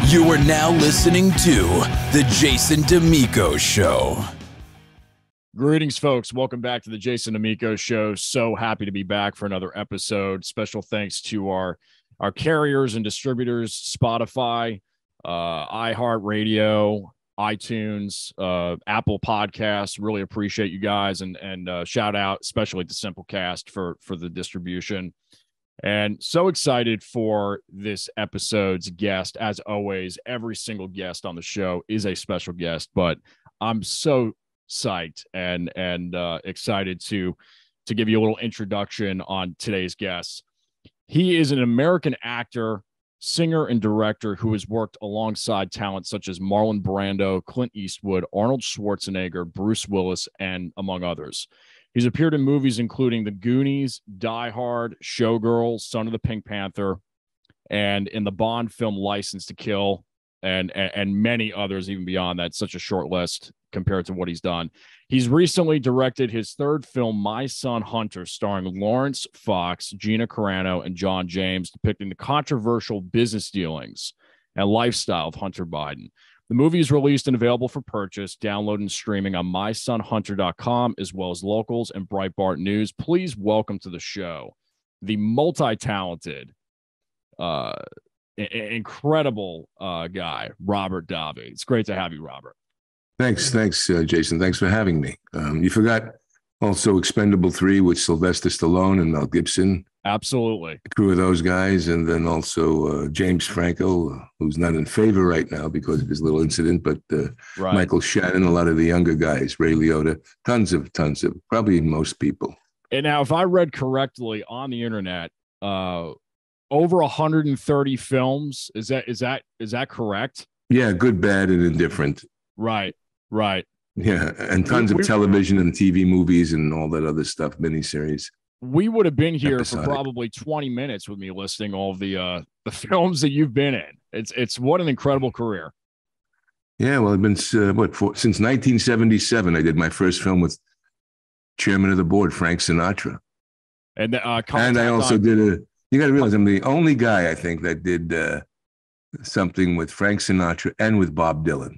You are now listening to The Jason Damico Show. Greetings, folks. Welcome back to The Jason Damico Show. So happy to be back for another episode. Special thanks to our carriers and distributors, Spotify, iHeartRadio, iTunes, Apple Podcasts. Really appreciate you guys, and shout out especially to Simplecast for the distribution. And so excited for this episode's guest. As always, every single guest on the show is a special guest, but I'm so psyched and excited to give you a little introduction on today's guest. He is an American actor, singer, and director who has worked alongside talent such as Marlon Brando, Clint Eastwood, Arnold Schwarzenegger, Bruce Willis, and among others. He's appeared in movies including The Goonies, Die Hard, Showgirls, Son of the Pink Panther, and in the Bond film License to Kill, and many others even beyond that. Such a short list compared to what he's done. He's recently directed his third film, My Son Hunter, starring Lawrence Fox, Gina Carano, and John James, depicting the controversial business dealings and lifestyle of Hunter Biden. The movie is released and available for purchase, download, and streaming on mysonhunter.com, as well as Locals and Breitbart News. Please welcome to the show the multi-talented, incredible guy, Robert Davi. It's great to have you, Robert. Thanks, Jason. Thanks for having me. You forgot also Expendable 3 with Sylvester Stallone and Mel Gibson. Absolutely. The crew of those guys. And then also James Franco, who's not in favor right now because of his little incident, but right. Michael Shannon, a lot of the younger guys, Ray Liotta, tons of, probably most people. And now, if I read correctly on the internet, over 130 films. Is that correct? Yeah, good, bad, and indifferent. Right. Yeah, and tons of television and TV movies and all that other stuff, miniseries. We would have been here for probably 20 minutes with me listing all of the films that you've been in. It's what an incredible career. Yeah, well, I've been since 1977. I did my first film with chairman of the board, Frank Sinatra, and I also did you got to realize I'm the only guy I think that did something with Frank Sinatra and with Bob Dylan.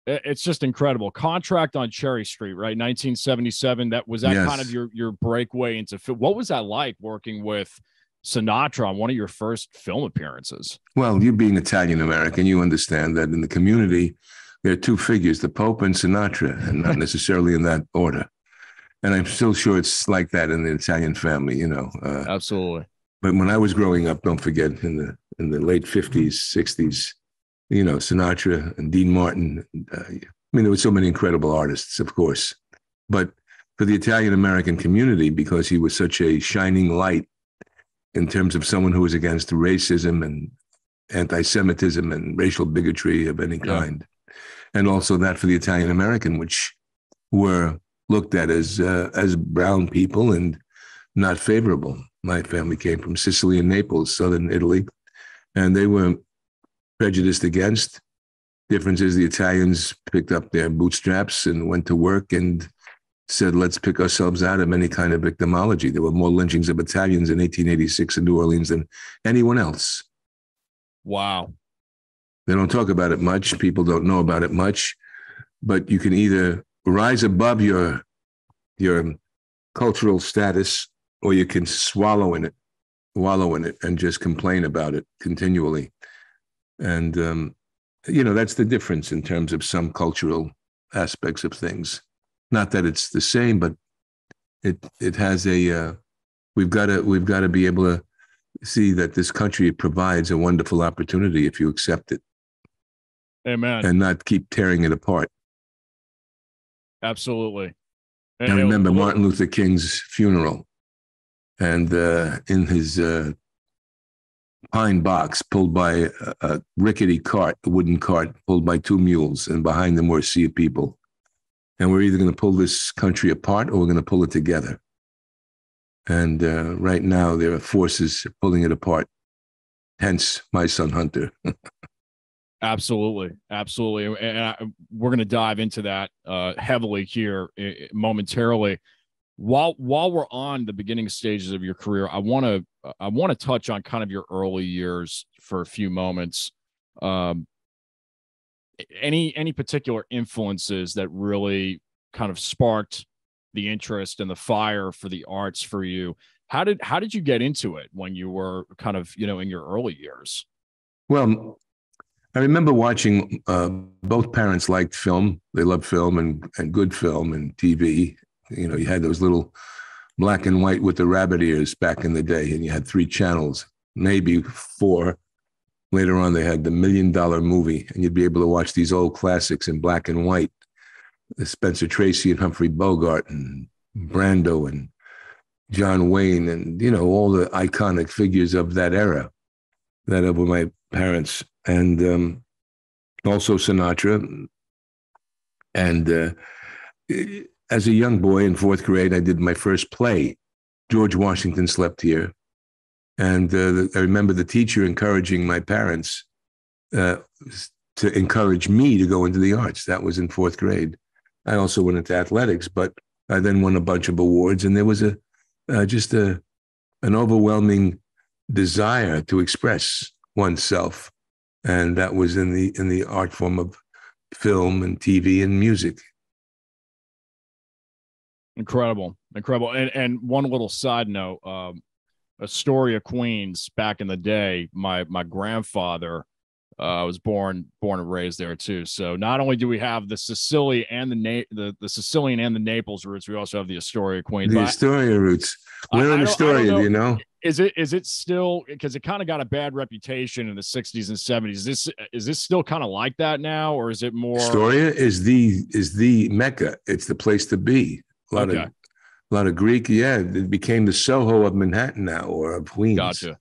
It's just incredible. Contract on Cherry Street, right? 1977. That was Yes. Kind of your breakaway into film. What was that like working with Sinatra on one of your first film appearances? Well, you being Italian American, you understand that in the community there are two figures, the Pope and Sinatra, and not necessarily in that order. And I'm still sure it's like that in the Italian family, you know. Absolutely. But when I was growing up, don't forget, in the late 50s, 60s, you know, Sinatra and Dean Martin. There were so many incredible artists, of course. But for the Italian-American community, because he was such a shining light in terms of someone who was against racism and anti-Semitism and racial bigotry of any kind. And also that for the Italian-American, which were looked at as brown people and not favorable. My family came from Sicily and Naples, southern Italy, and they were prejudiced against. Difference is the Italians picked up their bootstraps and went to work and said, let's pick ourselves out of any kind of victimology. There were more lynchings of Italians in 1886 in New Orleans than anyone else. Wow. They don't talk about it much. People don't know about it much. But you can either rise above your cultural status, or you can wallow in it and just complain about it continually. And, that's the difference in terms of some cultural aspects of things. Not that it's the same, but it has we've got to be able to see that this country provides a wonderful opportunity if you accept it. Amen. And not keep tearing it apart. Absolutely. I remember Martin Luther King's funeral, and in his pine box pulled by a rickety cart, a wooden cart pulled by two mules, and behind them were a sea of people. And we're either going to pull this country apart or we're going to pull it together. And right now there are forces pulling it apart. Hence, My Son Hunter. Absolutely. And we're going to dive into that heavily here momentarily. While we're on the beginning stages of your career, I want to touch on kind of your early years for a few moments. Um, any particular influences that really kind of sparked the interest and the fire for the arts for you? How did you get into it when you were kind of, in your early years? Well, I remember watching, both parents liked film. They loved film and good film and TV. You had those little black and white with the rabbit ears back in the day, and you had 3 channels, maybe 4. Later on, they had the $1 Million Movie, and you'd be able to watch these old classics in black and white. Spencer Tracy and Humphrey Bogart and Brando and John Wayne and, all the iconic figures of that era that were my parents. And also Sinatra. And as a young boy in 4th grade, I did my first play. George Washington Slept Here. And I remember the teacher encouraging my parents to encourage me to go into the arts. That was in 4th grade. I also went into athletics, but I then won a bunch of awards. And there was just an overwhelming desire to express oneself. And that was in the art form of film and TV and music. Incredible. And one little side note, Astoria, Queens, back in the day, my grandfather was born and raised there too. So not only do we have the Sicilian and the Sicilian and the Naples roots, we also have the Astoria, Queens. The Astoria roots. Where in Astoria, do you know? Is it still, because it kind of got a bad reputation in the 60s and 70s? Is this still kind of like that now, or is it more? Astoria is the Mecca. It's the place to be. A lot of Greek. Yeah, it became the Soho of Manhattan now, or of Queens. Gotcha.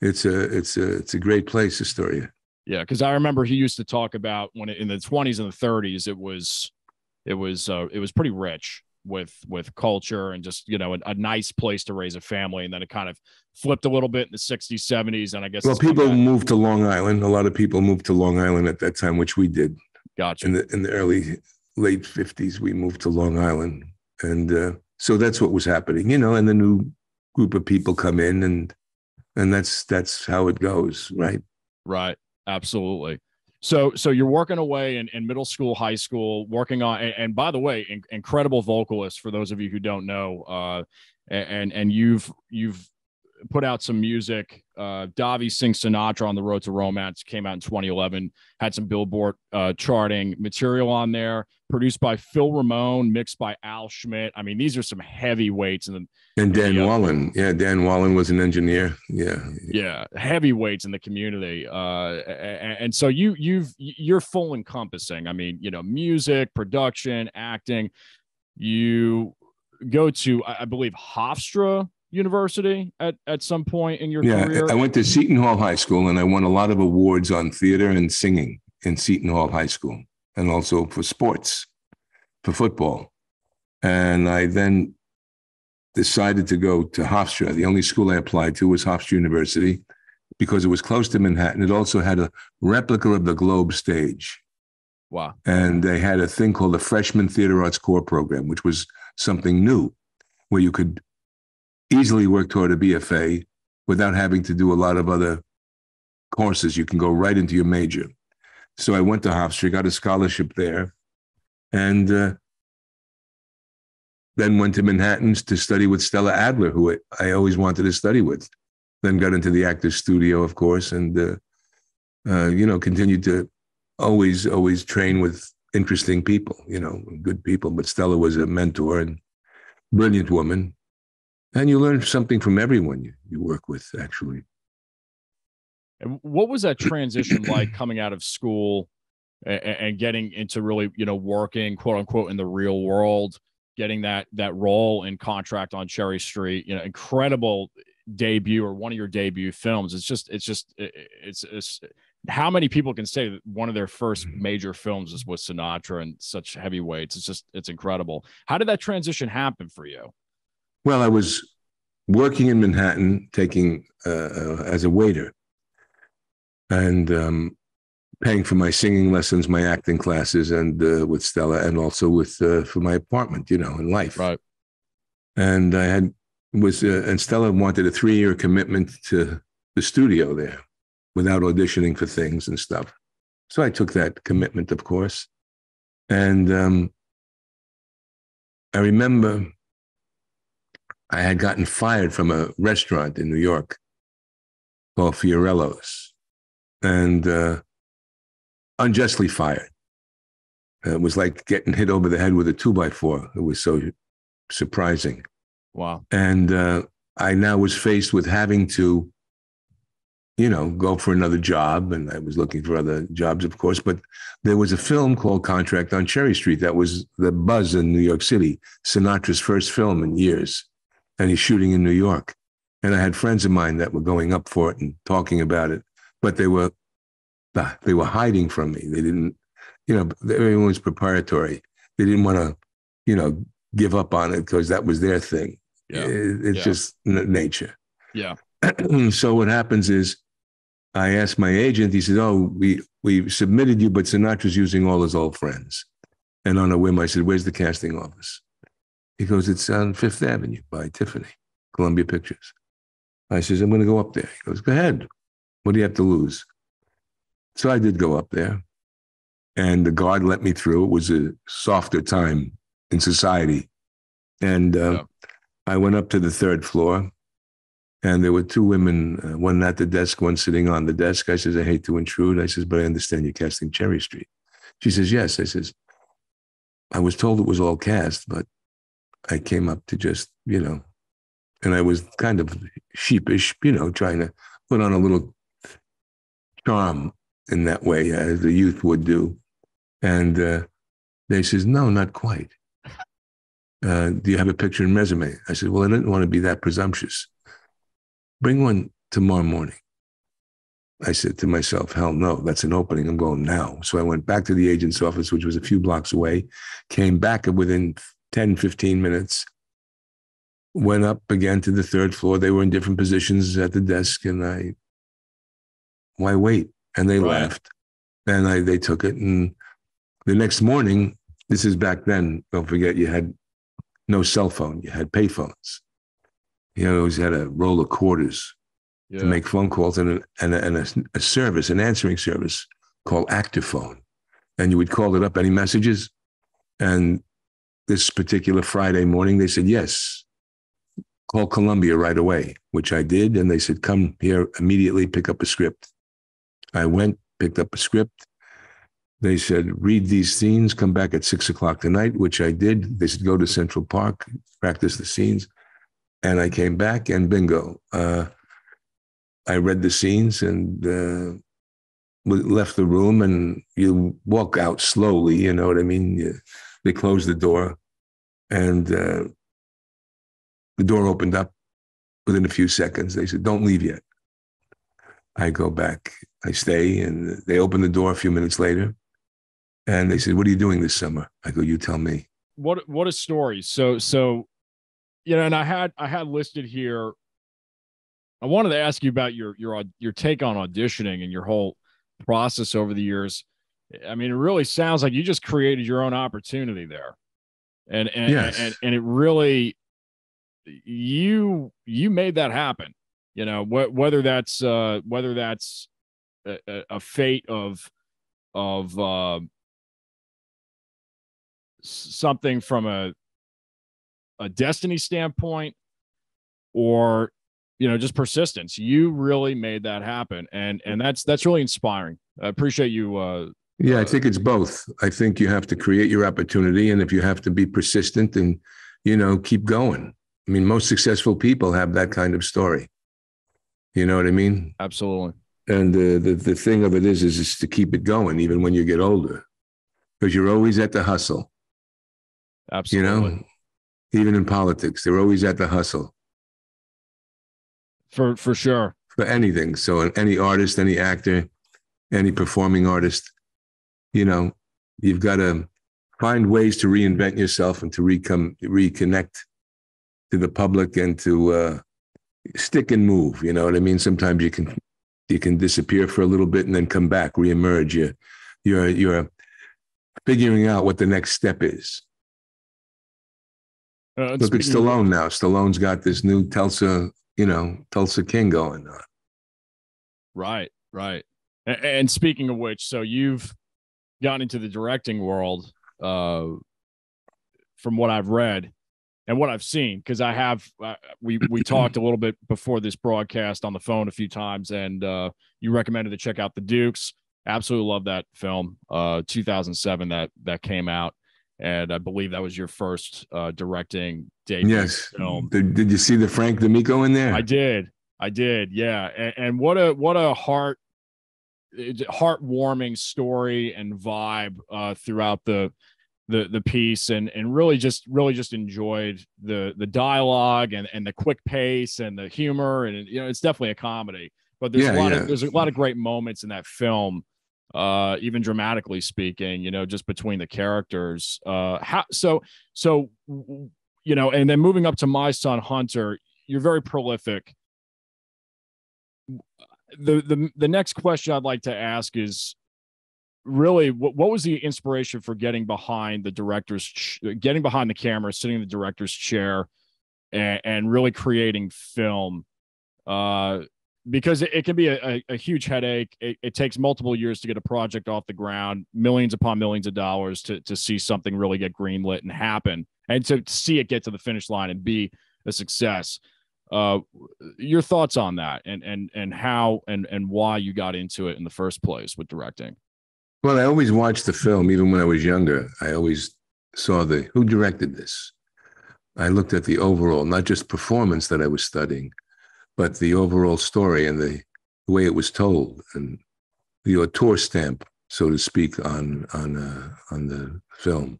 It's a great place, Astoria. Yeah, because I remember he used to talk about when in the 20s and the 30s, it was pretty rich with culture and just a nice place to raise a family, and then it kind of flipped a little bit in the 60s, 70s, and I guess people moved to Long Island. A lot of people moved to Long Island at that time, which we did. Gotcha. In the late 50s, we moved to Long Island, and so that's what was happening, and the new group of people come in, and that's how it goes, right? Right. Absolutely. So you're working away in middle school, high school, working on, and by the way, incredible vocalist for those of you who don't know, and you've put out some music. Davi Sings Sinatra on the Road to Romance came out in 2011, had some Billboard charting material on there, produced by Phil Ramone, mixed by Al Schmidt. I mean, these are some heavyweights. And Dan Wallen. Yeah, Dan Wallen was an engineer. Yeah, heavyweights in the community. And so you're full encompassing. I mean, music, production, acting. You go to, I believe, Hofstra University at some point in your career? I went to Seton Hall High School, and I won a lot of awards on theater and singing in Seton Hall High School, and also for sports, for football. And I then decided to go to Hofstra. The only school I applied to was Hofstra University because it was close to Manhattan. It also had a replica of the Globe stage. Wow. And they had a thing called the Freshman Theater Arts Core Program, which was something new, where you could easily work toward a BFA without having to do a lot of other courses. You can go right into your major. So I went to Hofstra, got a scholarship there, and then went to Manhattan to study with Stella Adler, who I always wanted to study with. Then got into the Actors Studio, of course, and continued to always train with interesting people, good people. But Stella was a mentor and brilliant woman. And you learn something from everyone you work with, actually. And what was that transition like coming out of school and getting into really, working, quote unquote, in the real world, getting that role in Contract on Cherry Street, incredible debut, or one of your debut films. It's how many people can say that one of their first major films is with Sinatra and such heavyweights? It's incredible. How did that transition happen for you? Well, I was working in Manhattan, taking as a waiter, and paying for my singing lessons, my acting classes, and with Stella, and also with for my apartment, in life. Right. And and Stella wanted a 3-year commitment to the studio there, without auditioning for things and stuff. So I took that commitment, of course. And I remember I had gotten fired from a restaurant in New York called Fiorello's, and unjustly fired. It was like getting hit over the head with a 2x4. It was so surprising. Wow. And I now was faced with having to, go for another job. And I was looking for other jobs, of course. But there was a film called Contract on Cherry Street that was the buzz in New York City, Sinatra's first film in years. And he's shooting in New York. And I had friends of mine that were going up for it and talking about it. But they were hiding from me. They didn't, everyone was proprietary. They didn't want to, give up on it because that was their thing. Yeah. It's just nature. Yeah. So what happens is I asked my agent, he said, "Oh, we submitted you, but Sinatra's using all his old friends." And on a whim, I said, "Where's the casting office?" He goes, "It's on Fifth Avenue by Tiffany, Columbia Pictures." I says, "I'm going to go up there." He goes, "Go ahead. What do you have to lose?" So I did go up there, and the guard let me through. It was a softer time in society. And I went up to the third floor, and there were two women, one at the desk, one sitting on the desk. I says, "I hate to intrude." I says, "But I understand you're casting Cherry Street." She says, "Yes." I says, "I was told it was all cast, but I came up to just, and I was kind of sheepish, trying to put on a little charm in that way, as the youth would do." And they says, "No, not quite. Do you have a picture and resume?" I said, "Well, I didn't want to be that presumptuous. Bring one tomorrow morning." I said to myself, hell no, that's an opening. I'm going now. So I went back to the agent's office, which was a few blocks away, came back within 10, 15 minutes, went up again to the third floor. They were in different positions at the desk, and why wait? And they laughed, and they took it. And the next morning, this is back then, don't forget, you had no cell phone. You had pay phones. You always had a roll of quarters to make phone calls, and a service, an answering service called Actiphone. And you would call it up, any messages? And this particular Friday morning, they said, "Yes, call Columbia right away," which I did. And they said, "Come here immediately, pick up a script." I went, picked up a script. They said, "Read these scenes, come back at 6:00 tonight," which I did. They said, "Go to Central Park, practice the scenes." And I came back, and bingo. I read the scenes and left the room, and you walk out slowly, you know what I mean? They closed the door, and the door opened up within a few seconds. They said, "Don't leave yet." I go back, I stay, and they open the door a few minutes later, and they said, "What are you doing this summer?" I go, "You tell me." What a story. So, and I had listed here, I wanted to ask you about your take on auditioning and your whole process over the years. I mean, it really sounds like you just created your own opportunity there, and Yes. and it really, you made that happen. Whether that's a fate of something from a destiny standpoint, or just persistence. You really made that happen, and that's really inspiring. I appreciate you. Yeah, I think it's both. I think you have to create your opportunity, and if you have to be persistent and keep going. I mean, most successful people have that kind of story. You know what I mean? Absolutely. And the thing of it is to keep it going even when you get older, because you're always at the hustle. Absolutely. Even in politics, they're always at the hustle. For sure. For anything. So any artist, any actor, any performing artist, you've got to find ways to reinvent yourself and to reconnect to the public and to stick and move. You know what I mean? Sometimes you can disappear for a little bit and then come back, reemerge. You're figuring out what the next step is. Look at Stallone now. Stallone's got this new Tulsa King going on. Right. Right. And speaking of which, so you've gotten into the directing world, from what I've read and what I've seen, because I have, we talked a little bit before this broadcast on the phone a few times, and you recommended to check out The Dukes. Absolutely love that film, 2007 that came out, and I believe that was your first directing debut. Yes. Film. Did you see the Frank D'Amico in there? I did, yeah, and what a heartwarming story and vibe throughout the piece, and really just enjoyed the dialogue and the quick pace and the humor, and it's definitely a comedy, but there's a lot of great moments in that film, even dramatically speaking, just between the characters. And then moving up to My Son Hunter, you're very prolific. The next question I'd like to ask is really what was the inspiration for getting behind the camera, sitting in the director's chair, and really creating film, because it can be a huge headache. It takes multiple years to get a project off the ground, millions upon millions of dollars to see something really get greenlit and happen, and to see it get to the finish line and be a success. Your thoughts on that, and how and why you got into it in the first place with directing? Well, I always watched the film, even when I was younger. I always saw who directed this. I looked at the overall, not just performance that I was studying, but the overall story and the way it was told, and the auteur stamp, so to speak, on the film.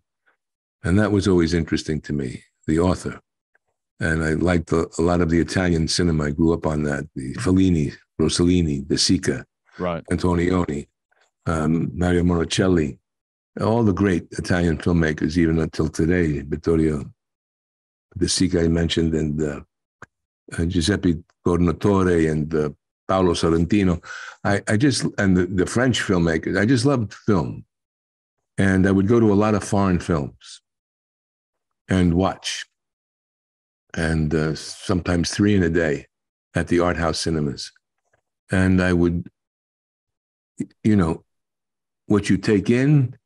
And that was always interesting to me, the author. And I liked a lot of the Italian cinema. I grew up on that, the Fellini, Rossellini, De Sica, right, Antonioni, Mario Monicelli, all the great Italian filmmakers, even until today, Vittorio De Sica I mentioned, and Giuseppe Tornatore, and Paolo Sorrentino. I just, and the French filmmakers, I just loved film. And I would go to a lot of foreign films and watch. And sometimes 3 in a day at the art house cinemas. And I would, what you take in,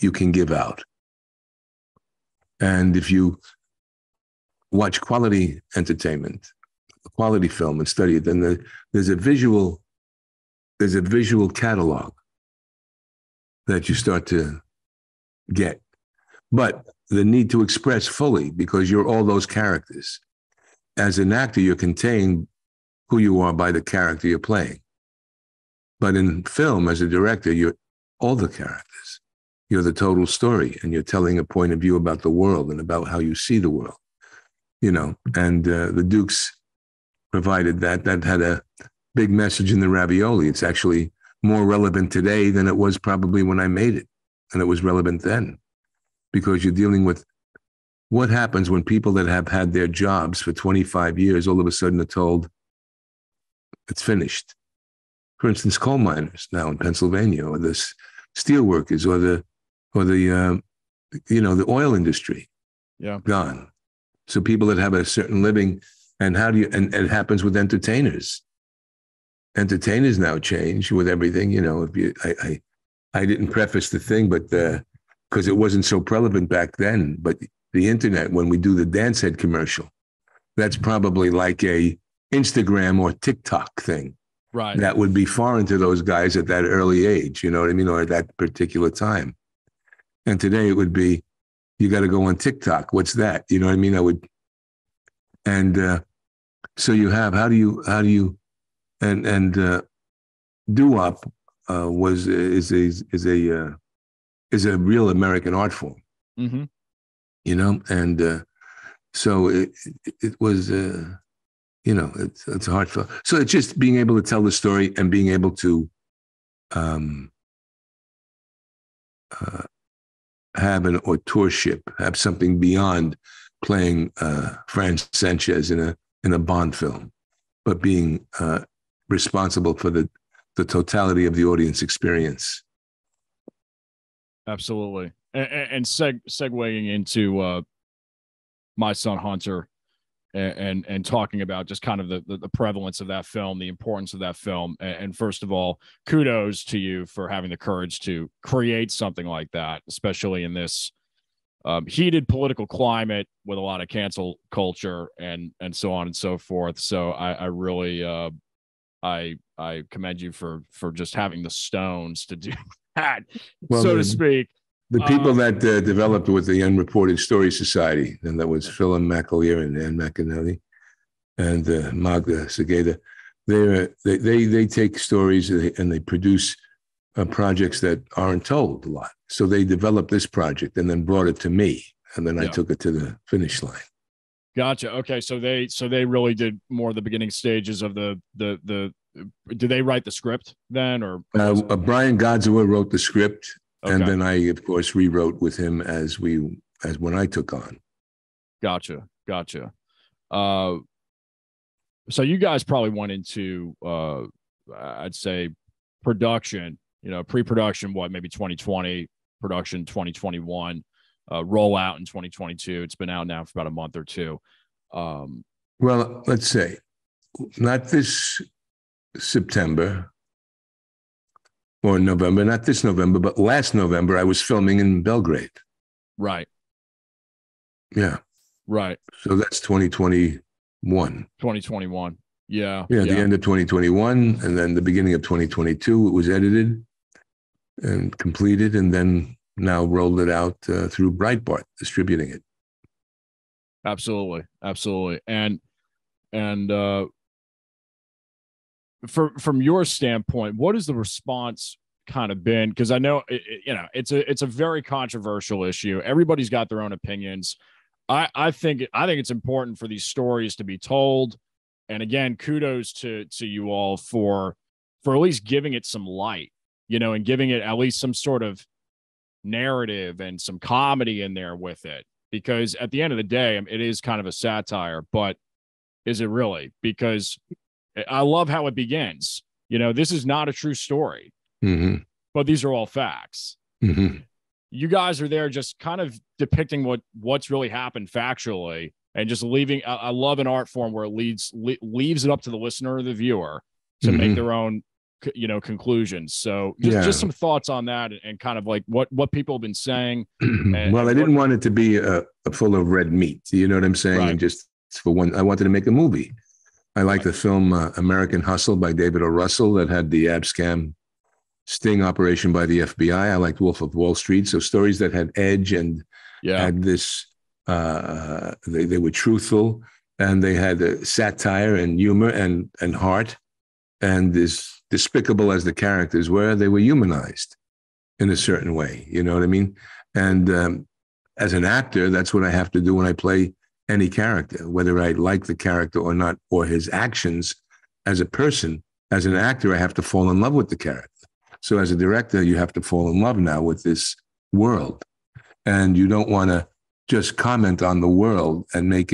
you can give out. And if you watch quality entertainment, quality film, and study it, then there's a visual catalog that you start to get. But the need to express fully, because you're all those characters. As an actor, you're contained who you are by the character you're playing. But in film, as a director, you're all the characters. You're the total story, and you're telling a point of view about the world and about how you see the world. And the Dukes provided that. That had a big message in the ravioli. It's actually more relevant today than it was probably when I made it. And it was relevant then, because you're dealing with what happens when people that have had their jobs for 25 years all of a sudden are told it's finished. For instance, coal miners now in Pennsylvania, or the steel workers, or the oil industry, gone. So people that have a certain living, and and it happens with entertainers. Entertainers now change with everything. I didn't preface the thing, but because it wasn't so prevalent back then. But the internet, when we do the dance head commercial, that's probably like a Instagram or TikTok thing. Right. That would be foreign to those guys at that early age, you know what I mean, or at that particular time. And today it would be, you got to go on TikTok. What's that? You know what I mean? So you have, how do you, and doo-wop is a real American art form. Mm-hmm. And so it was, it's hard for. So it's just being able to tell the story and being able to have an authorship, have something beyond playing Fran Sanchez in a Bond film, but being responsible for the totality of the audience experience. Absolutely. And segueing into My Son Hunter, and talking about just kind of the prevalence of that film, the importance of that film. And first of all, kudos to you for having the courage to create something like that, especially in this heated political climate with a lot of cancel culture and so on and so forth. So I really I commend you for just having the stones to do that, well, so to speak. The people that developed with the Unreported Story Society, and that was Philip McAleer and Ann McAnally and Magda Segeda, they take stories and they produce projects that aren't told a lot. So they developed this project and then brought it to me, and then I took it to the finish line. Gotcha. Okay, so they really did more of the beginning stages of the. Did they write the script then, or Brian Godzower wrote the script, okay. And then I, of course, rewrote with him as when I took on. Gotcha. So you guys probably went into, I'd say, production. Pre-production, maybe 2020, production 2021, rollout in 2022. It's been out now for about a month or two. Well, let's say, not this September or November, not this November, but last November, I was filming in Belgrade. Right. Yeah. Right. So that's 2021. 2021. Yeah. Yeah. The end of 2021. And then the beginning of 2022, it was edited and completed, and then now rolled it out through Breitbart, distributing it. Absolutely. And from your standpoint, what has the response kind of been? Because I know it's a very controversial issue. Everybody's got their own opinions. I think it's important for these stories to be told. And again, kudos to you all for at least giving it some light, and giving it at least some sort of narrative and some comedy in there with it. Because at the end of the day, it is kind of a satire, but is it really? Because I love how it begins. This is not a true story, but these are all facts. Mm-hmm. You guys are there just kind of depicting what's really happened factually, and just leaving. I love an art form where it leaves it up to the listener or the viewer to make their own, conclusions. So just some thoughts on that, and kind of like what people have been saying. Well, I didn't want it to be full of red meat. You know what I'm saying? Right. And just for one, I wanted to make a movie. I like the film American Hustle by David O. Russell that had the abscam sting operation by the FBI. I liked Wolf of Wall Street. So stories that had edge and had this, they were truthful, and they had satire and humor and heart. And as despicable as the characters were, they were humanized in a certain way. You know what I mean? And as an actor, that's what I have to do when I play any character, whether I like the character or not, or his actions as a person. As an actor, I have to fall in love with the character. So as a director, you have to fall in love now with this world. And you don't want to just comment on the world and make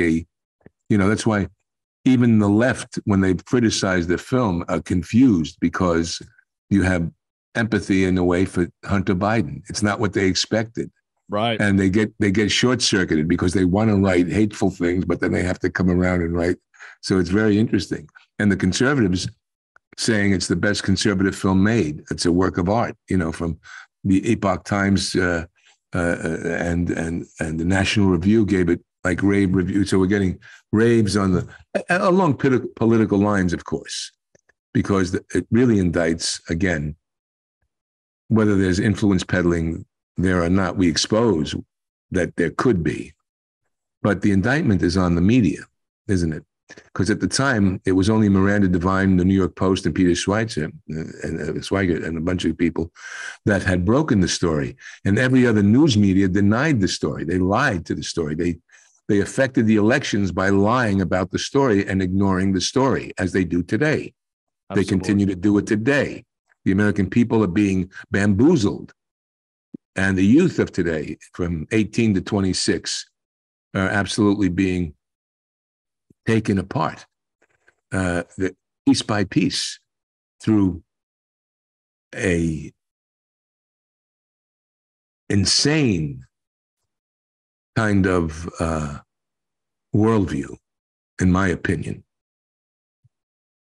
that's why even the left, when they criticize the film, are confused, because you have empathy in a way for Hunter Biden. It's not what they expected. Right. And they get short-circuited because they want to write hateful things, but then they have to come around and write. So it's very interesting. And the conservatives saying it's the best conservative film made. It's a work of art, from the Epoch Times and the National Review gave it like rave review. So we're getting raves along political lines, of course, because it really indicts, again, whether there's influence peddling there or not. We expose that there could be, but the indictment is on the media, isn't it? Because at the time, it was only Miranda Devine, the New York Post, and Peter Schweizer and a bunch of people that had broken the story. And every other news media denied the story. They lied to the story. They affected the elections by lying about the story and ignoring the story, as they do today. Absolutely. They continue to do it today. The American people are being bamboozled. And the youth of today, from 18 to 26, are absolutely being taken apart, piece by piece, through a insane kind of worldview. in my opinion.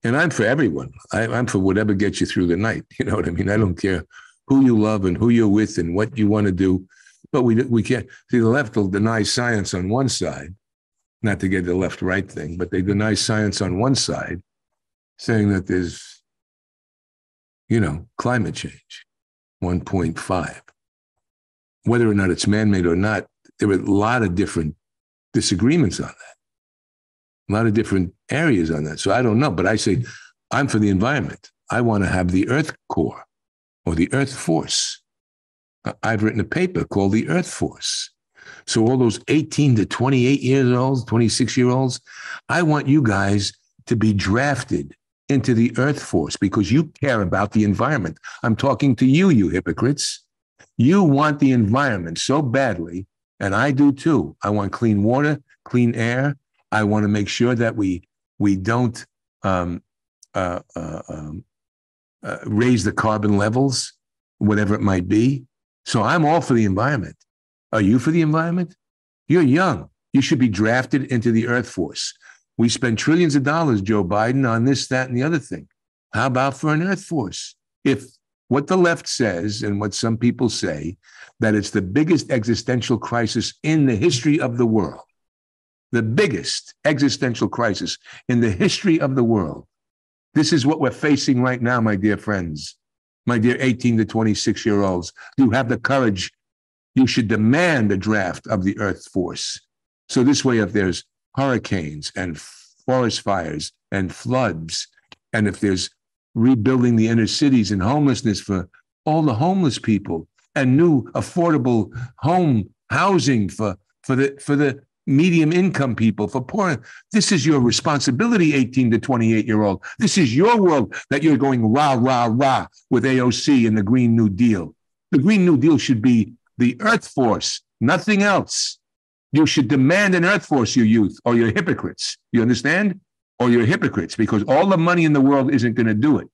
And I'm for everyone. I'm for whatever gets you through the night. You know what I mean? I don't care who you love and who you're with and what you want to do. But we can't. See, the left will deny science on one side, not to get the left-right thing, but they deny science on one side, saying that there's, climate change, 1.5. Whether or not it's man-made or not, there are a lot of different disagreements on that. A lot of different areas on that. So I don't know, but I say I'm for the environment. I want to have the Earth core or the Earth force. I've written a paper called the Earth Force. So all those 18 to 28 years old, 26-year-olds, I want you guys to be drafted into the Earth Force because you care about the environment. I'm talking to you, you hypocrites. You want the environment so badly, and I do too. I want clean water, clean air. I want to make sure that we don't raise the carbon levels, whatever it might be. So I'm all for the environment. Are you for the environment? You're young. You should be drafted into the Earth Force. We spend trillions of dollars, Joe Biden, on this, that, and the other thing. How about for an Earth Force? If what the left says and what some people say, that it's the biggest existential crisis in the history of the world, the biggest existential crisis in the history of the world. This is what we're facing right now, my dear friends, my dear 18 to 26-year-olds. You have the courage. You should demand a draft of the Earth Force. So this way, if there's hurricanes and forest fires and floods, and if there's rebuilding the inner cities and homelessness for all the homeless people and new affordable housing for the medium income people, for poor. This is your responsibility, 18 to 28-year-old. This is your world that you're going rah, rah, rah with AOC and the Green New Deal. The Green New Deal should be the Earth Force, nothing else. You should demand an Earth Force, you youth, or you're hypocrites. You understand? Or you're hypocrites, because all the money in the world isn't going to do it.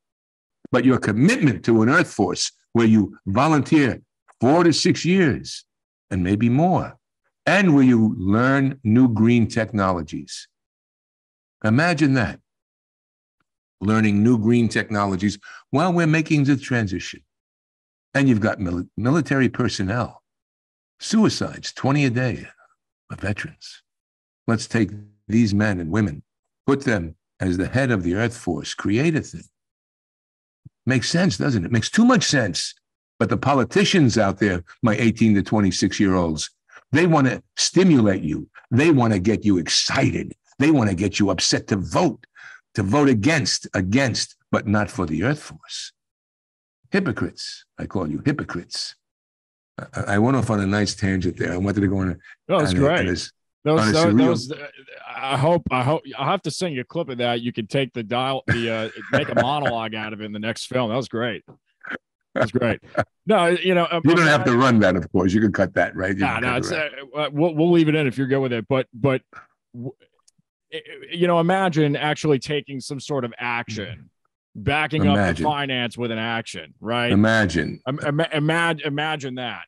But your commitment to an Earth Force where you volunteer 4 to 6 years and maybe more, and where you learn new green technologies. Imagine that, learning new green technologies while we're making the transition. And you've got military personnel, suicides, 20 a day of veterans. Let's take these men and women, put them as the head of the Earth Force, create a thing. Makes sense, doesn't it? Makes too much sense. But the politicians out there, my 18 to 26-year-olds, they want to stimulate you. They want to get you excited. They want to get you upset to vote against, but not for the Earth Force. Hypocrites. I call you hypocrites. I went off on a nice tangent there. I wanted to go on. That was great. I hope I'll have to sing you a clip of that. You can take make a monologue out of it in the next film. That was great. That's great. No, you don't have to run that, of course. You can cut that, right? We'll leave it in if you're good with it. But imagine actually taking some sort of action, backing up the finance with an action, right? Imagine that.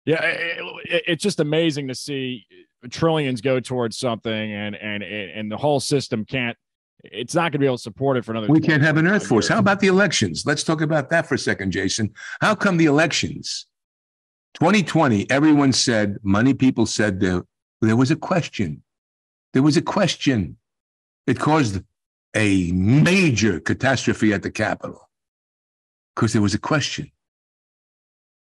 Yeah, it's just amazing to see trillions go towards something, and the whole system can't. It's not going to be able to support it for another. We can't have an Earth Force. How about the elections? Let's talk about that for a second, Jason. How come the elections, 2020, everyone said, many people said there was a question. There was a question. It caused a major catastrophe at the Capitol because there was a question.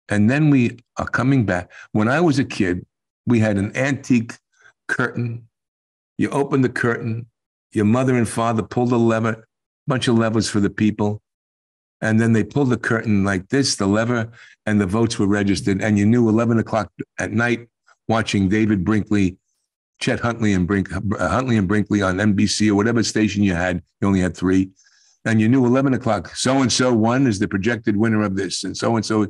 And then we are coming back. When I was a kid, we had an antique curtain. You open the curtain. Your mother and father pulled a lever, bunch of levers for the people. And then they pulled the curtain like this, the lever, and the votes were registered. And you knew 11 o'clock at night, watching David Brinkley, Chet Huntley and Brinkley on NBC or whatever station you had. You only had 3. And you knew 11 o'clock, so-and-so won is the projected winner of this. And so-and-so.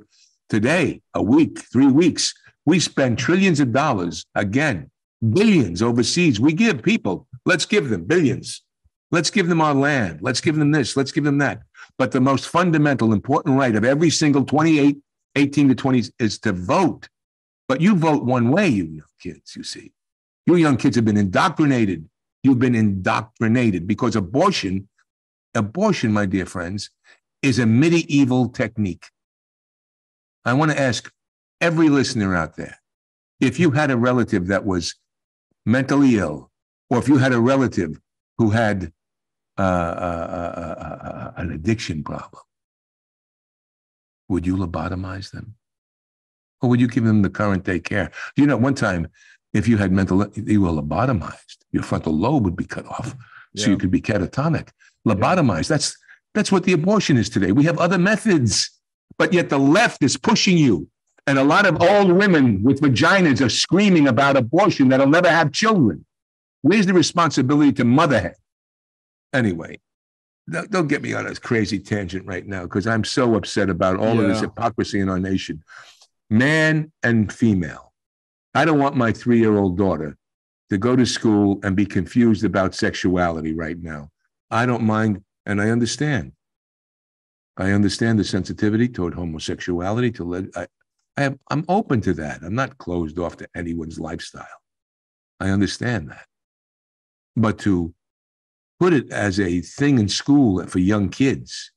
Today, a week, 3 weeks, we spend trillions of dollars, again, billions overseas. We give people. Let's give them billions. Let's give them our land. Let's give them this. Let's give them that. But the most fundamental, important right of every single 18 to 20 is to vote. But you vote one way, you young kids, you see. You young kids have been indoctrinated You've been indoctrinated because abortion, my dear friends, is a medieval technique. I want to ask every listener out there, if you had a relative that was mentally ill, or if you had a relative who had an addiction problem, would you lobotomize them? Or would you give them the current day care? You know, one time, if you had you were lobotomized, your frontal lobe would be cut off, so you could be catatonic. Lobotomized, that's what the abortion is today. We have other methods, but yet the left is pushing you. And a lot of old women with vaginas are screaming about abortion that'll never have children. Where's the responsibility to motherhood? Anyway, don't get me on a crazy tangent right now, because I'm so upset about all of this hypocrisy in our nation. Man and female. I don't want my 3-year-old daughter to go to school and be confused about sexuality right now. I don't mind, and I understand. I understand the sensitivity toward homosexuality. I'm open to that. I'm not closed off to anyone's lifestyle. I understand that. But to put it as a thing in school for young kids,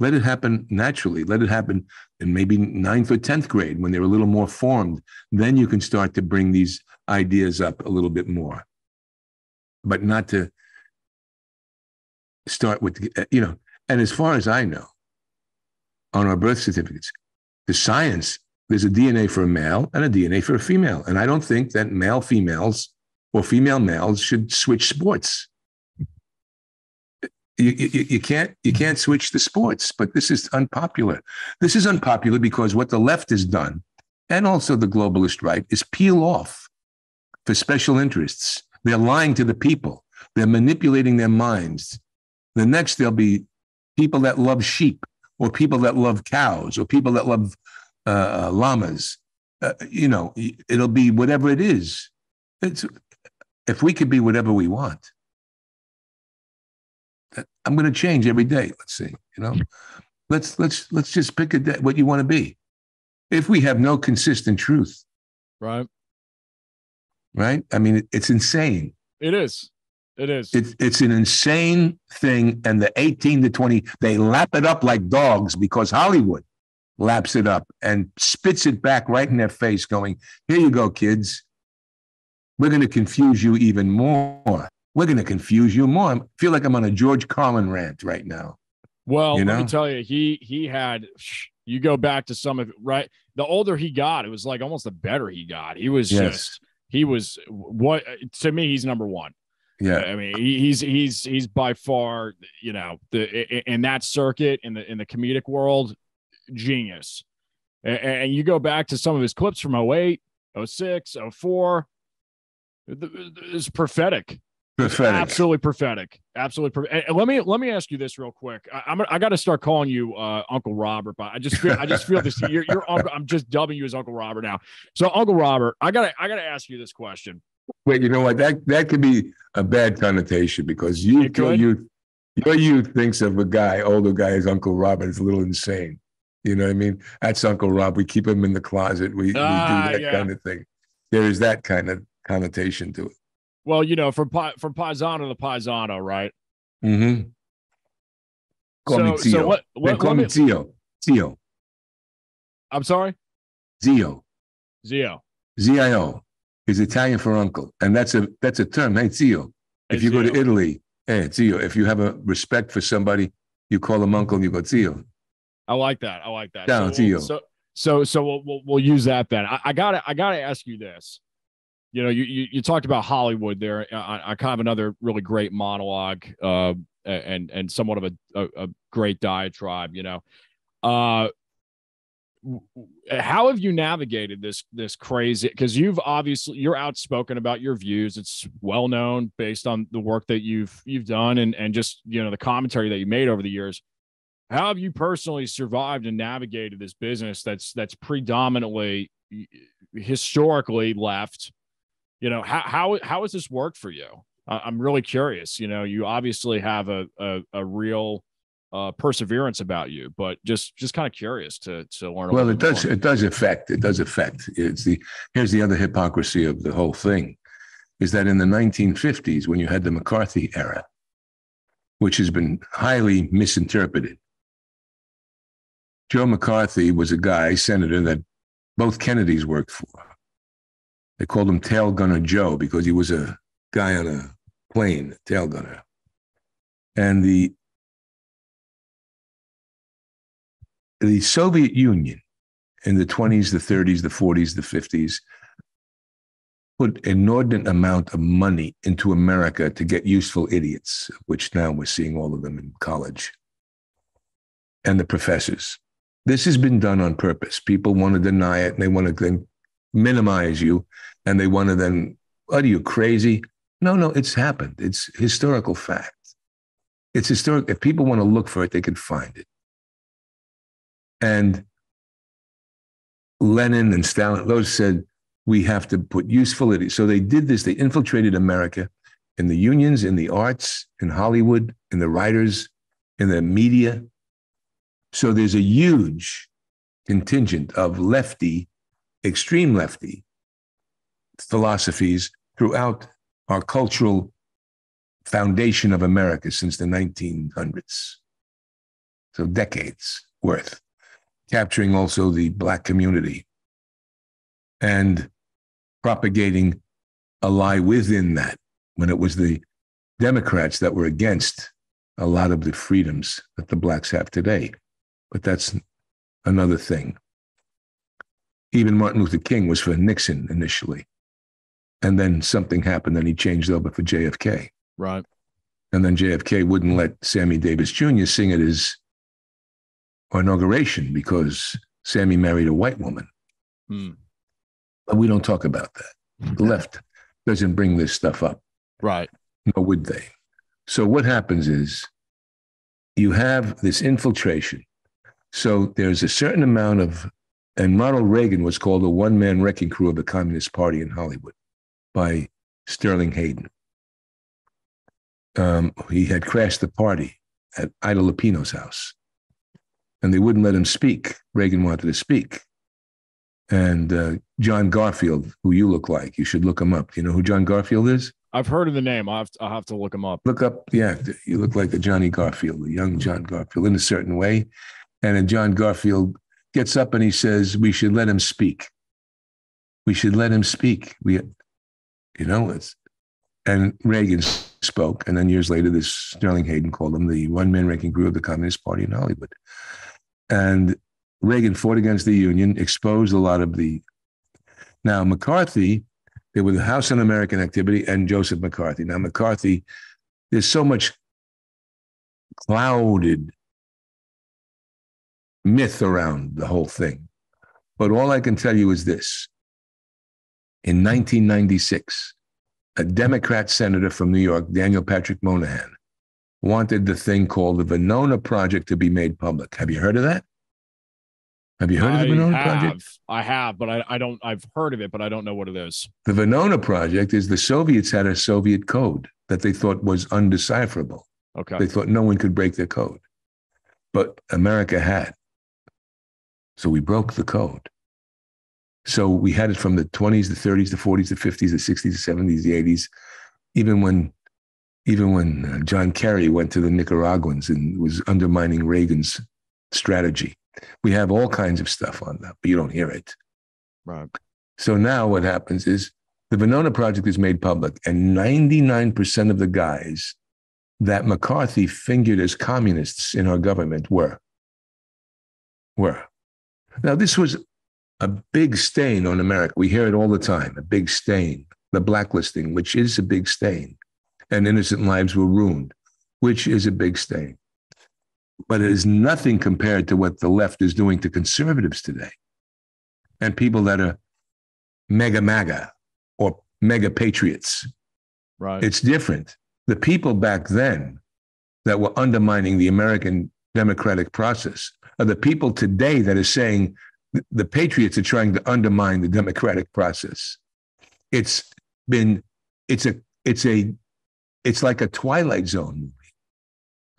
let it happen naturally. Let it happen in maybe 9th or 10th grade when they're a little more formed. Then you can start to bring these ideas up a little bit more. But not to start with, and as far as I know, on our birth certificates, the science, there's a DNA for a male and a DNA for a female. And I don't think that male females or female males should switch sports. You can't switch the sports, but this is unpopular. This is unpopular because what the left has done, and also the globalist right, is peel off for special interests. They're lying to the people. They're manipulating their minds. The next, there'll be people that love sheep, or people that love cows, or people that love llamas. It'll be whatever it is. If we could be whatever we want, I'm going to change every day. Let's see, let's just pick a day, what you want to be. If we have no consistent truth, right? I mean, it's insane. It is. It's an insane thing. And the 18 to 20, they lap it up like dogs because Hollywood laps it up and spits it back right in their face going, here you go, kids. We're going to confuse you even more. We're going to confuse you more. I feel like I'm on a George Carlin rant right now. Well, let me tell you, he had, you go back to some of it, right? The older he got, it was like almost the better he got. He was what, to me, he's number one. Yeah. I mean, he's by far, in that circuit, in the comedic world, genius. And you go back to some of his clips from 08, 06, 04, it's prophetic. Absolutely prophetic. Absolutely prophetic. And let me ask you this real quick. I got to start calling you Uncle Robert, but I just feel this. Your uncle. I'm just dubbing you as Uncle Robert now. So Uncle Robert, I gotta ask you this question. Wait, you know what? That could be a bad connotation because your youth thinks of older guy as Uncle Robert. It's a little insane. You know what I mean? That's Uncle Rob. We keep him in the closet. We do that kind of thing. There is that kind of connotation to it. Well, from Paisano to Paisano, right? Mm-hmm. Call me Zio. So what call me Zio. Zio. I'm sorry? Zio. Zio. Is Italian for uncle. And that's a term. Hey, Zio. If you go to Italy, hey, Zio. If you have a respect for somebody, you call them uncle and you go, Zio. I like that. Down, Zio. So we'll use that then. I gotta ask you this. You talked about Hollywood there. I kind of another really great monologue, and somewhat of a great diatribe. How have you navigated this crazy? Because you're outspoken about your views. It's well known based on the work that you've done and just the commentary that you made over the years. How have you personally survived and navigated this business that's predominantly historically left? How has this worked for you? I'm really curious. You obviously have a real perseverance about you, but just kind of curious to learn. Well, it does affect. Here's the other hypocrisy of the whole thing. is that in the 1950s, when you had the McCarthy era, which has been highly misinterpreted, Joe McCarthy was a guy, senator, that both Kennedys worked for. They called him Tail Gunner Joe because he was a guy on a plane, tail gunner. And the Soviet Union in the 20s, the 30s, the 40s, the 50s put an inordinate amount of money into America to get useful idiots, which now we're seeing all of them in college, and the professors. This has been done on purpose. People want to deny it, and they want to then minimize you, and they want to then, what, are you crazy? No, it's happened. It's historical fact. It's historic. If people want to look for it, they can find it. And Lenin and Stalin, those said, we have to put useful idiots. So they did this. They infiltrated America in the unions, in the arts, in Hollywood, in the writers, in the media. So there's a huge contingent of lefty, extreme lefty philosophies throughout our cultural foundation of America since the 1900s. So decades worth, capturing also the Black community and propagating a lie within that, when it was the Democrats that were against a lot of the freedoms that the Blacks have today. But that's another thing. Even Martin Luther King was for Nixon initially. And then something happened and he changed over for JFK. Right. And then JFK wouldn't let Sammy Davis Jr. sing at his inauguration because Sammy married a white woman. But we don't talk about that. The left doesn't bring this stuff up. Right. Nor would they. So what happens is you have this infiltration. So there's a certain amount of, and Ronald Reagan was called a one-man wrecking crew of the Communist Party in Hollywood by Sterling Hayden. He had crashed the party at Ida Lupino's house, and they wouldn't let him speak. Reagan wanted to speak. And John Garfield, who you look like, you should look him up. Do you know who John Garfield is? I've heard of the name. I'll have to look him up. Look up, yeah, you look like a Johnny Garfield, a young John Garfield in a certain way. And then John Garfield gets up and he says, we should let him speak. We should let him speak. And Reagan spoke. And then years later, this Sterling Hayden called him the one-man wrecking crew of the Communist Party in Hollywood. And Reagan fought against the Union, exposed a lot of the. Now, McCarthy, there were the House Un-American Activity and Joseph McCarthy. Now, McCarthy, there's so much clouded myth around the whole thing. But all I can tell you is this. In 1996, a Democrat senator from New York, Daniel Patrick Moynihan, wanted the thing called the Venona Project to be made public. Have you heard of that? Have you heard of the Venona Project? I have, but I don't. I've heard of it, but I don't know what it is. The Venona Project is the Soviets had a Soviet code that they thought was undecipherable. Okay. They thought no one could break their code, but America had. So we broke the code. So we had it from the 20s, the 30s, the 40s, the 50s, the 60s, the 70s, the 80s, even when John Kerry went to the Nicaraguans and was undermining Reagan's strategy. We have all kinds of stuff on that, but you don't hear it. Right. So now what happens is the Venona Project is made public, and 99% of the guys that McCarthy fingered as communists in our government were. Now, this was a big stain on America. We hear it all the time, a big stain, the blacklisting, which is a big stain, and innocent lives were ruined, which is a big stain. But it is nothing compared to what the left is doing to conservatives today and people that are mega MAGA or mega patriots. Right. It's different. The people back then that were undermining the American democratic process are the people today that are saying the patriots are trying to undermine the democratic process. It's like a Twilight Zone movie.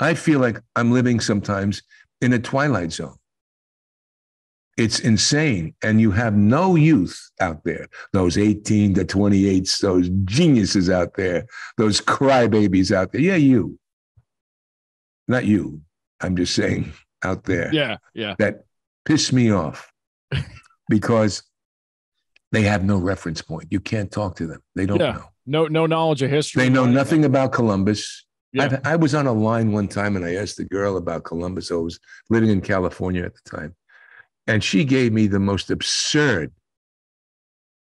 I feel like I'm living sometimes in a Twilight Zone. It's insane. And you have no youth out there, those 18 to 28s, those geniuses out there, those crybabies out there. Yeah, you. Not you. I'm just saying out there. Yeah. That piss me off because they have no reference point. You can't talk to them. They don't know. No knowledge of history. They know nothing about Columbus. Yeah. I was on a line one time and I asked a girl about Columbus. I was living in California at the time. And she gave me the most absurd.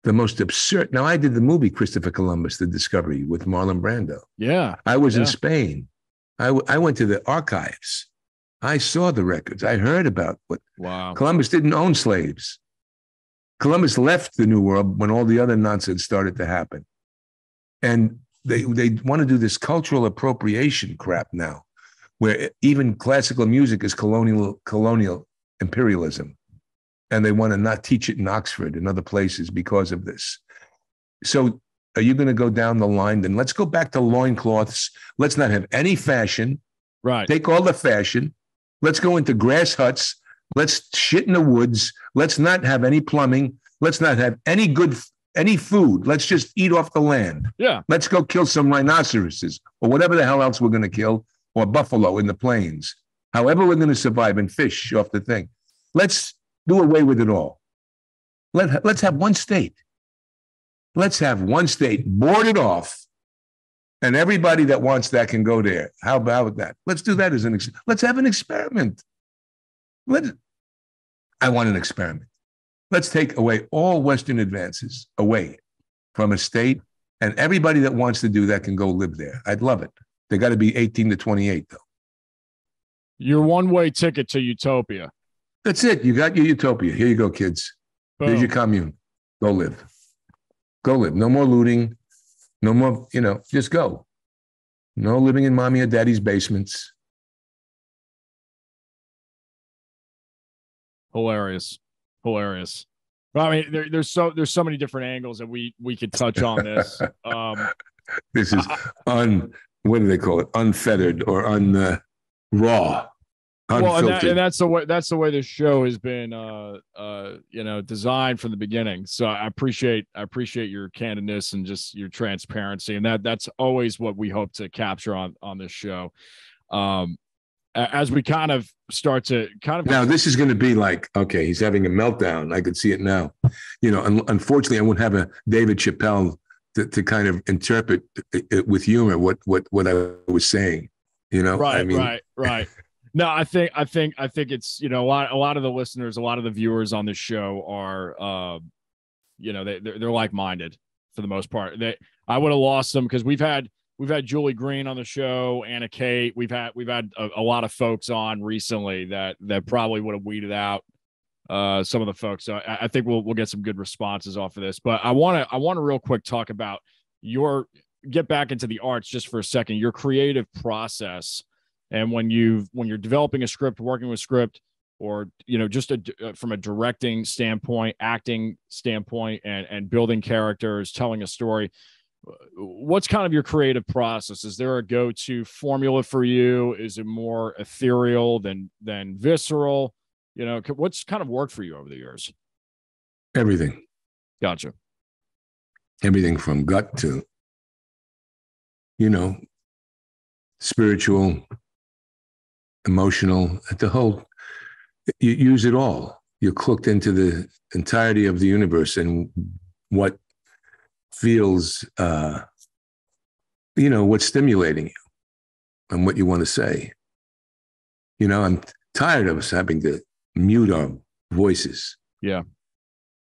Now, I did the movie Christopher Columbus, The Discovery, with Marlon Brando. Yeah. I was in Spain. I went to the archives. I saw the records. I heard about what Columbus didn't own slaves. Columbus left the New World when all the other nonsense started to happen. And they want to do this cultural appropriation crap now, where even classical music is colonial imperialism. And they want to not teach it in Oxford and other places because of this. So are you going to go down the line? Then let's go back to loincloths. Let's not have any fashion. Right. Take all the fashion. Let's go into grass huts. Let's shit in the woods. Let's not have any plumbing. Let's not have any food. Let's just eat off the land. Yeah. Let's go kill some rhinoceroses or whatever the hell else we're going to kill, or buffalo in the plains. However we're going to survive, and fish off the thing. Let's do away with it all. Let's have one state. Let's have one state boarded off, and everybody that wants that can go there. How about that? Let's do that as let's have an experiment. I want an experiment. Let's take away all Western advances away from a state, and everybody that wants to do that can go live there. I'd love it. They got to be 18 to 28, though. Your one-way ticket to utopia. That's it. You got your utopia. Here you go, kids. Boom. Here's your commune. Go live. Go live. No more looting. No more, just go. No living in mommy or daddy's basements. Hilarious. But I mean, there's so many different angles that we could touch on this. This is what do they call it? Unfettered or raw. Well, and that's the way this show has been, designed from the beginning. So I appreciate your candidness and just your transparency, and that's always what we hope to capture on this show. As we kind of start to now, this is going to be like, okay, he's having a meltdown. I could see it now. Unfortunately, I wouldn't have a David Chappelle to kind of interpret it with humor what I was saying. Right. No, I think it's, a lot of the listeners, a lot of the viewers on this show are, they're like-minded for the most part. I would have lost them because we've had Julie Green on the show, Anna Kate. We've had a lot of folks on recently that probably would have weeded out some of the folks. So I think we'll get some good responses off of this. But I want to real quick talk about get back into the arts just for a second, your creative process. And when you're developing a script, working with script, or just from a directing standpoint, acting standpoint, and building characters, telling a story, what's kind of your creative process? Is there a go-to formula for you? Is it more ethereal than visceral? What's kind of worked for you over the years? Everything. Gotcha. Everything from gut to spiritual, emotional, you use it all. You're hooked into the entirety of the universe and what feels, what's stimulating you and what you want to say. I'm tired of us having to mute our voices. Yeah.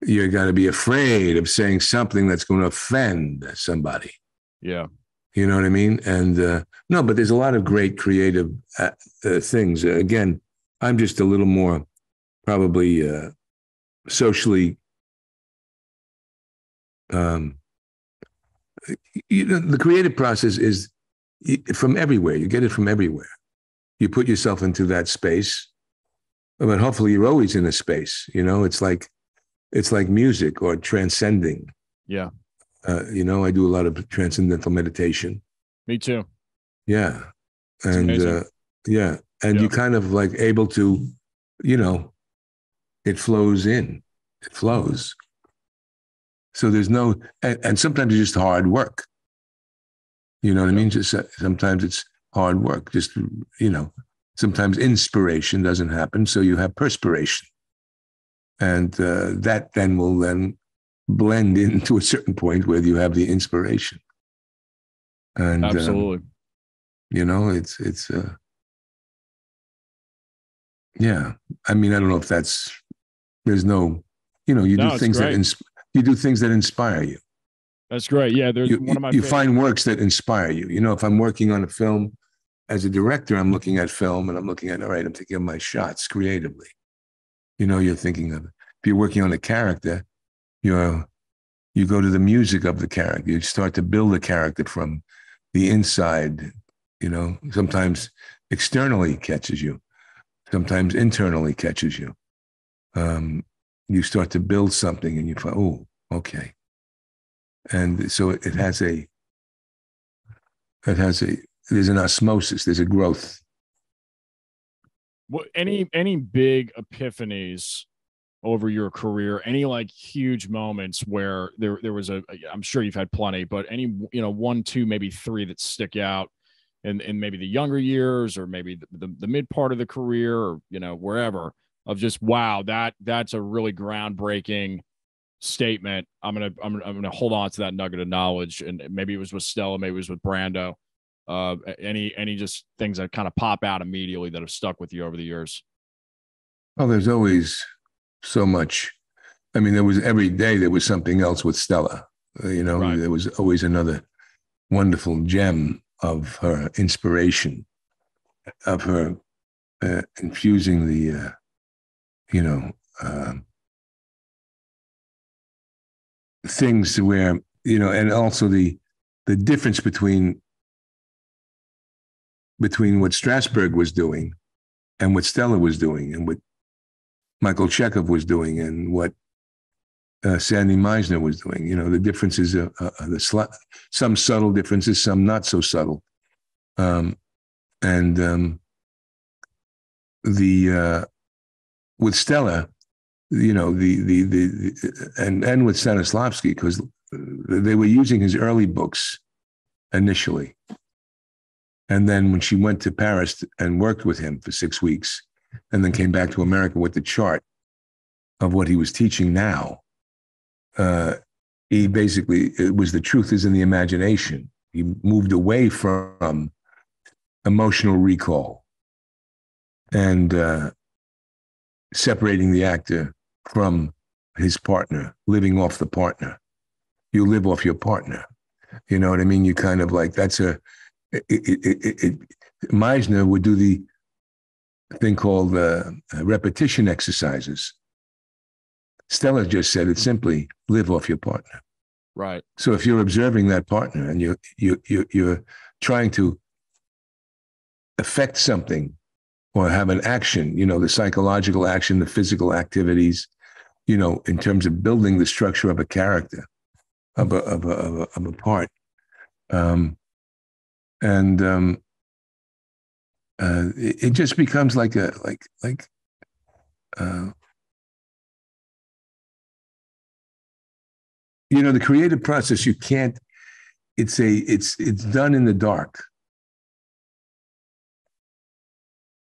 You got to be afraid of saying something that's going to offend somebody. Yeah. You know what I mean? And no, but there's a lot of great creative things. Again, I'm just a little more probably socially, the creative process is from everywhere. You get it from everywhere. You put yourself into that space, but hopefully you're always in a space. It's like music or transcending. Yeah. I do a lot of transcendental meditation. Me too. Yeah. And, and you kind of like able to, it flows in. It flows. So there's no, and sometimes it's just hard work. You know what I mean? Just sometimes it's hard work. Just, sometimes inspiration doesn't happen, so you have perspiration, and that then will then blend into a certain point where you have the inspiration. And absolutely, it's yeah. I mean, I don't know if there's no, you do things you do things that inspire you. That's great. Yeah, there's one of my you find works that inspire you. If I'm working on a film as a director, I'm looking at film and I'm looking at, all right, I'm thinking of my shots creatively. You're thinking of, if you're working on a character, you go to the music of the character. You start to build a character from the inside. Sometimes externally catches you, sometimes internally catches you. You start to build something and you find, oh, okay. And so there's an osmosis, there's a growth. What, any big epiphanies over your career? Any like huge moments where there was I'm sure you've had plenty, but any, one, two, maybe three that stick out in maybe the younger years or maybe the mid part of the career or, wherever, of just, wow, that's a really groundbreaking statement. I'm gonna hold on to that nugget of knowledge, and maybe it was with Stella, maybe it was with Brando. Any just things that kind of pop out immediately that have stuck with you over the years? Well, there's always so much. I mean, every day there was something else with Stella. Right. There was always another wonderful gem of her inspiration, of her infusing the, things where, and also the difference between what Strasberg was doing and what Stella was doing and what Michael Chekhov was doing and what Sandy Meisner was doing. The differences, some subtle differences, some not so subtle. With Stella, and with Stanislavski, because they were using his early books initially. And then when she went to Paris and worked with him for 6 weeks, and then came back to America with the chart of what he was teaching now, he basically, it was, the truth is in the imagination. He moved away from emotional recall and separating the actor from his partner, living off the partner. You live off your partner. You know what I mean? You kind of like, Meisner would do the thing called repetition exercises. Stella just said it simply: live off your partner. Right. So if you're observing that partner and you're trying to affect something or have an action, the psychological action, the physical activities, in terms of building the structure of a character, of a part, it just becomes like the creative process. You can't. It's done in the dark.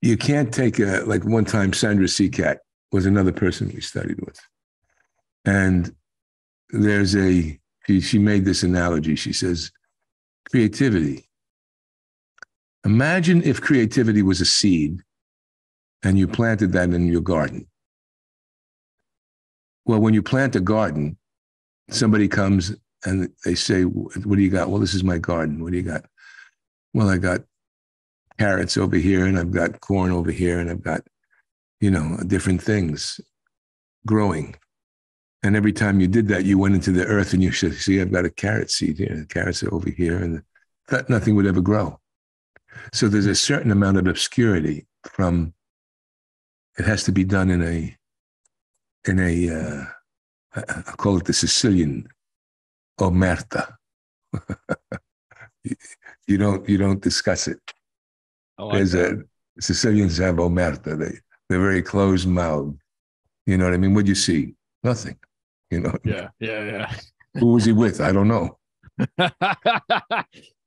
You can't take like one time Sandra Seacat was another person we studied with. And there's she made this analogy. She says, creativity. Imagine if creativity was a seed and you planted that in your garden. Well, when you plant a garden, somebody comes and they say, what do you got? Well, this is my garden. What do you got? Well, I got carrots over here, and I've got corn over here, and I've got, different things growing. And every time you did that, you went into the earth and you said, see, I've got a carrot seed here, the carrots are over here, and nothing would ever grow. So there's a certain amount of obscurity from, it has to be done in a I call it the Sicilian omerta. You don't discuss it. I like that. Sicilians have omerta. They're very closed-mouthed. You know what I mean? What'd you see? Nothing. You know? Yeah. Who was he with? I don't know.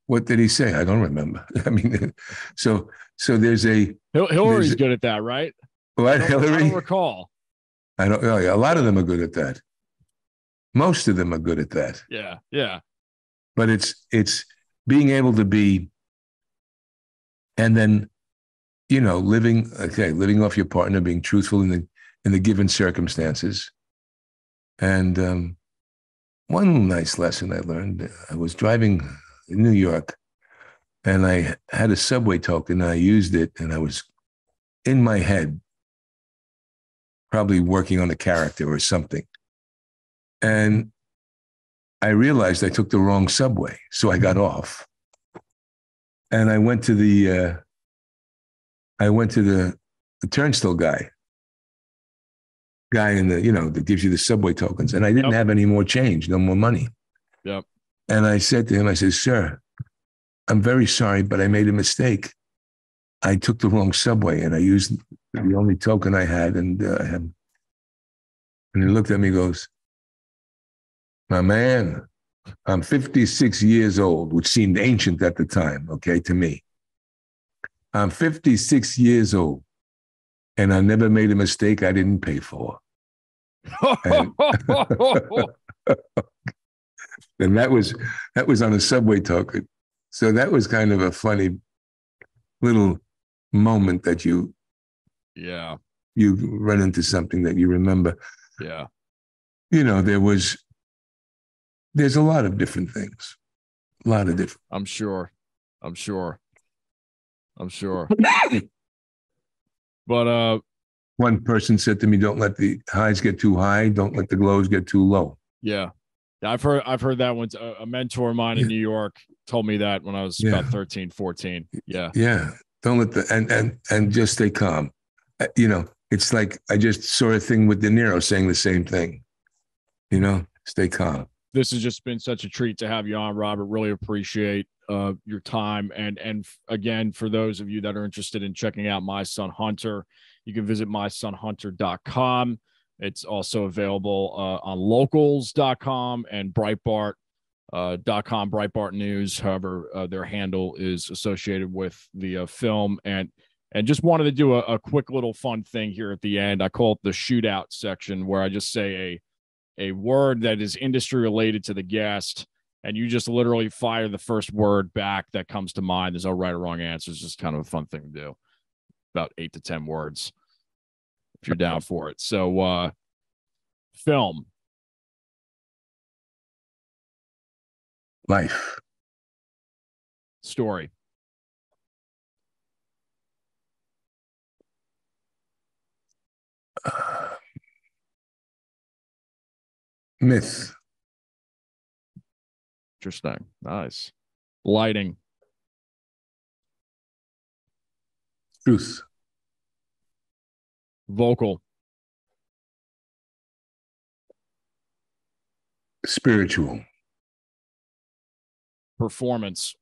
What did he say? I don't remember. I mean, so there's a Hillary's good at that, right? What, Hillary? I don't recall. I don't know. A lot of them are good at that. Most of them are good at that. Yeah. But it's being able to be, and then, living off your partner, being truthful in the given circumstances. And one nice lesson I learned, I was driving in New York, and I had a subway token, and I used it, and I was in my head, probably working on a character or something. And I realized I took the wrong subway, so I got off. And I went to the turnstile guy in the, that gives you the subway tokens. And I didn't have any more change, no more money. Yep. And I said to him, I said, "Sir, I'm very sorry, but I made a mistake. I took the wrong subway and I used the only token I had." And he looked at me and goes, "My man, I'm 56 years old," which seemed ancient at the time, okay, to me. "I'm 56 years old, and I never made a mistake I didn't pay for." And, and that was on a subway token. So that was kind of a funny little moment that you run into something that you remember. Yeah. There's a lot of different things. A lot of different. I'm sure. But one person said to me, "Don't let the highs get too high. Don't let the lows get too low." Yeah. I've heard that one. A mentor of mine in New York told me that when I was about 13, 14. Yeah. Yeah. Don't let and just stay calm. It's like I just saw a thing with De Niro saying the same thing. Stay calm. This has just been such a treat to have you on, Robert. Really appreciate your time. And again, for those of you that are interested in checking out My Son Hunter, you can visit mysonhunter.com. It's also available on locals.com and Breitbart.com, Breitbart News. However, their handle is associated with the film. And just wanted to do a quick little fun thing here at the end. I call it the shootout section, where I just say a word that is industry related to the guest, and you just literally fire the first word back that comes to mind. There's no right or wrong answer. It's just kind of a fun thing to do. About 8 to 10 words, if you're down for it. So, film. Life. Story. Myth. Interesting. Nice. Lighting. Truth. Vocal. Spiritual. Performance.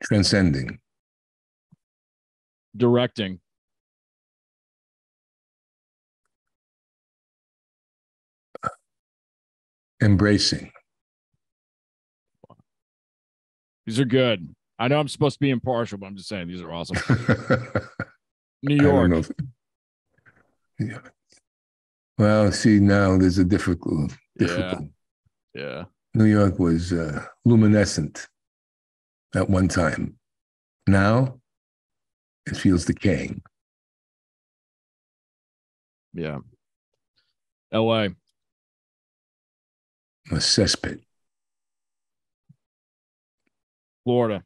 Transcending. Directing. Embracing. These are good. I know I'm supposed to be impartial, but I'm just saying these are awesome. New York. Yeah. Well, see, now there's a difficult. Yeah. New York was luminescent at one time. Now it feels decaying. Yeah. LA. A cesspit. Florida.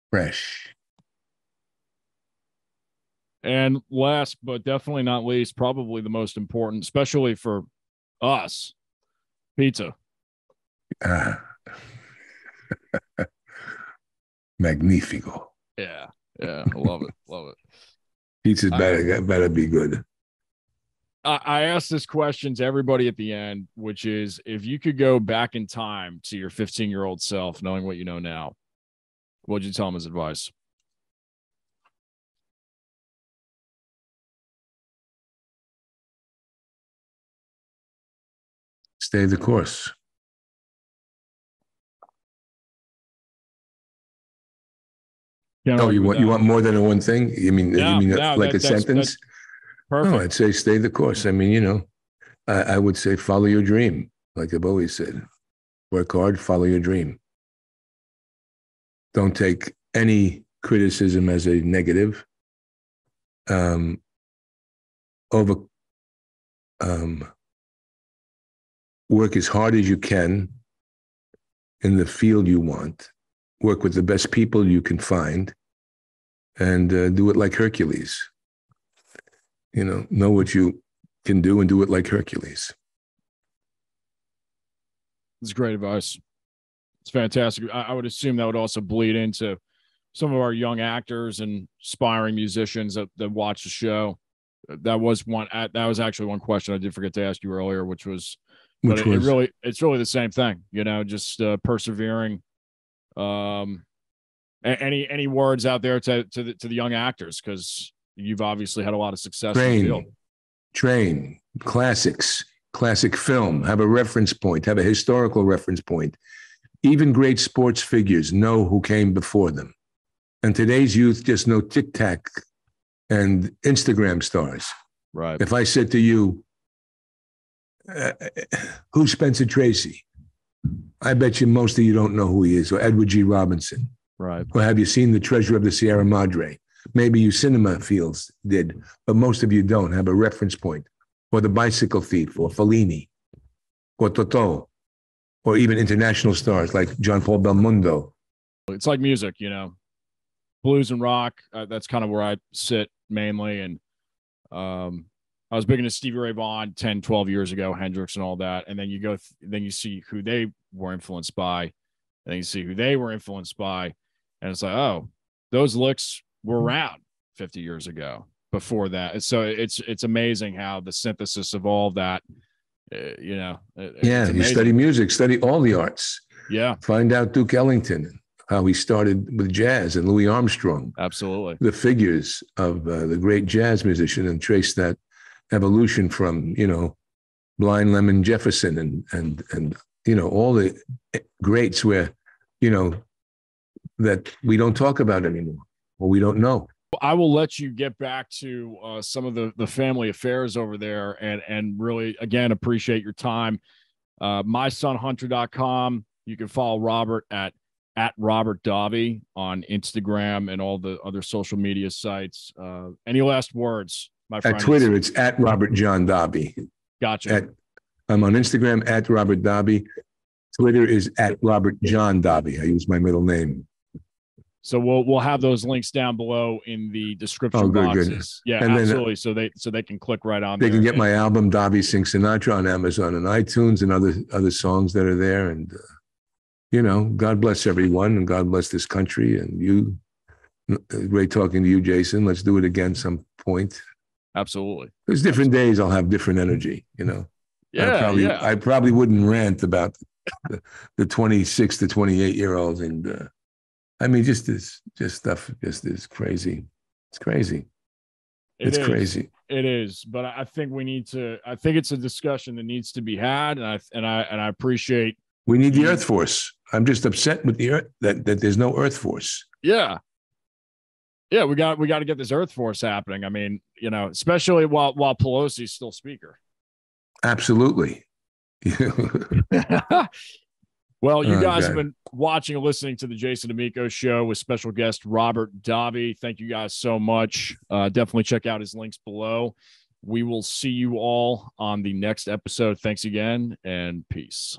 Fresh. And last, but definitely not least, probably the most important, especially for us, pizza. Magnifico. Yeah. I love it. Pizza's better be good. I asked this question to everybody at the end, which is, if you could go back in time to your 15-year-old self, knowing what you know now, What'd you tell him as advice? Stay the course. You want more than one thing? You mean like a sentence? Perfect. No, I'd say stay the course. I mean, I would say follow your dream, like I've always said. Work hard, follow your dream. Don't take any criticism as a negative. Work as hard as you can in the field you want. Work with the best people you can find, and do it like Hercules. Know what you can do and do it like Hercules. It's great advice. It's fantastic. I would assume that would also bleed into some of our young actors and aspiring musicians that watch the show. That was actually one question I did forget to ask you earlier, it's really the same thing, just persevering. Any words out there to the young actors, because you've obviously had a lot of success in the field. Train classics, classic film, have a reference point, have a historical reference point. Even great sports figures know who came before them. And today's youth just know tic-tac and Instagram stars. Right. If I said to you, who's Spencer Tracy? I bet you most of you don't know who he is, or Edward G. Robinson. Right. Or have you seen The Treasure of the Sierra Madre? Maybe you cinema fields did, but most of you don't have a reference point. Or The Bicycle Thief, or Fellini, or Totò, or even international stars like John Paul Belmondo. It's like music, blues and rock. That's kind of where I sit mainly. And I was big into Stevie Ray Vaughan 10, 12 years ago, Hendrix and all that. And then you see who they were influenced by. And then you see who they were influenced by. And it's like, oh, those licks were around 50 years ago before that. And so it's amazing how the synthesis of all that, you study music, study all the arts. Yeah. Find out Duke Ellington, how he started with jazz, and Louis Armstrong. Absolutely. The figures of the great jazz musician, and trace that evolution from, Blind Lemon Jefferson and all the greats where, that we don't talk about anymore, or we don't know. I will let you get back to some of the family affairs over there, and really, again, appreciate your time. MySonHunter.com. You can follow Robert at Robert Davi on Instagram and all the other social media sites. Any last words, my friend? At Twitter, it's at Robert John Davi. Gotcha. I'm on Instagram at Robert Davi. Twitter is at Robert John Davi. I use my middle name. So we'll have those links down below in the description boxes. Good. Yeah, and absolutely. Then, so they can click right on. They can get my album Davi Sings Sinatra on Amazon and iTunes, and other songs that are there. And God bless everyone, and God bless this country. And you, great talking to you, Jason. Let's do it again some point. Absolutely. There's different days I'll have different energy. Yeah. I probably wouldn't rant about the 26 to 28-year-olds and. Just stuff is crazy. It's crazy. It's crazy. It is. But I think I think it's a discussion that needs to be had. And I appreciate. We need the Earth Force. I'm just upset with the Earth that there's no Earth Force. Yeah. Yeah. We got to get this Earth Force happening. I mean, especially while Pelosi's still speaker. Absolutely. Well, you guys have been watching and listening to the Jason Damico Show with special guest Robert Davi. Thank you guys so much. Definitely check out his links below. We will see you all on the next episode. Thanks again, and peace.